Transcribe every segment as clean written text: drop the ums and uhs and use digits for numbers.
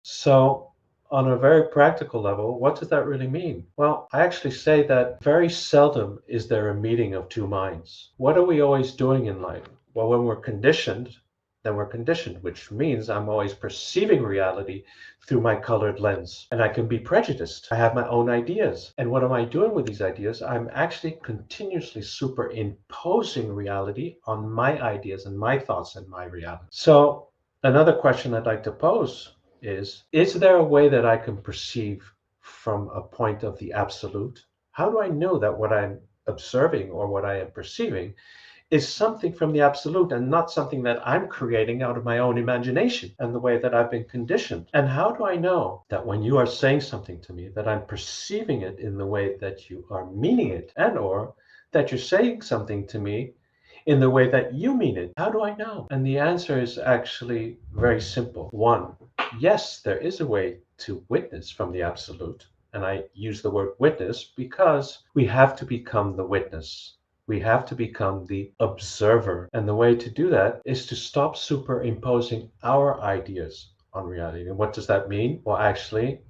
So, on a very practical level, what does that really mean? Well, I actually say that very seldom is there a meeting of two minds. What are we always doing in life? Well, when we're conditioned, then we're conditioned, which means I'm always perceiving reality through my colored lens. And I can be prejudiced. I have my own ideas. And what am I doing with these ideas? I'm actually continuously superimposing reality on my ideas and my thoughts and my reality. So, another question I'd like to pose is there a way that I can perceive from a point of the absolute? How do I know that what I'm observing or what I am perceiving is something from the absolute and not something that I'm creating out of my own imagination and the way that I've been conditioned? And how do I know that when you are saying something to me that I'm perceiving it in the way that you are meaning it, and or that you're saying something to me in the way that you mean it? How do I know? And the answer is actually very simple. One, yes, there is a way to witness from the absolute. And I use the word witness because we have to become the witness. We have to become the observer. And the way to do that is to stop superimposing our ideas on reality. And what does that mean? Well, actually,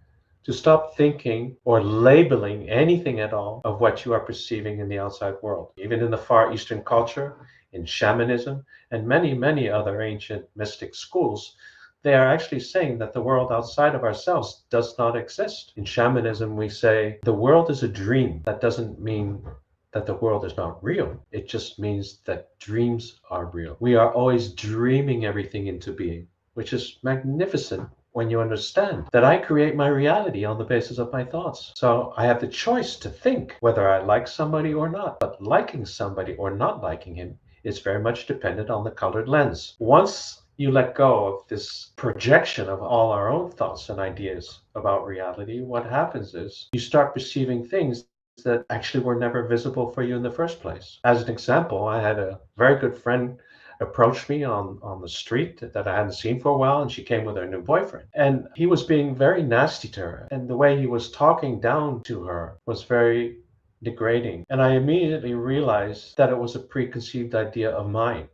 to stop thinking or labeling anything at all of what you are perceiving in the outside world. Even in the Far Eastern culture, in shamanism, and many, many other ancient mystic schools, they are actually saying that the world outside of ourselves does not exist. In shamanism, we say the world is a dream. That doesn't mean that the world is not real. It just means that dreams are real. We are always dreaming everything into being, which is magnificent when you understand that I create my reality on the basis of my thoughts. So I have the choice to think whether I like somebody or not. But liking somebody or not liking him is very much dependent on the colored lens. Once you let go of this projection of all our own thoughts and ideas about reality, what happens is you start perceiving things that actually were never visible for you in the first place. As an example, I had a very good friend approached me on the street that I hadn't seen for a while, and she came with her new boyfriend. And he was being very nasty to her, and the way he was talking down to her was very degrading. And I immediately realized that it was a preconceived idea of mine.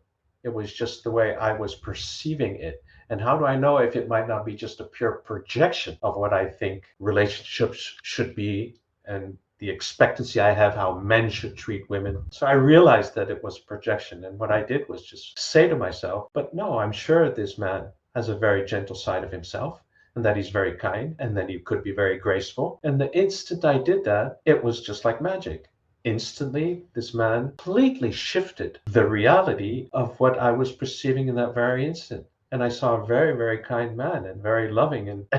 It was just the way I was perceiving it. And how do I know if it might not be just a pure projection of what I think relationships should be and the expectancy I have how men should treat women? So I realized that it was projection. And what I did was just say to myself, but no, I'm sure this man has a very gentle side of himself, and that he's very kind, and that he could be very graceful. And the instant I did that, it was just like magic. Instantly, this man completely shifted the reality of what I was perceiving in that very instant. And I saw a very, very kind man and very loving. And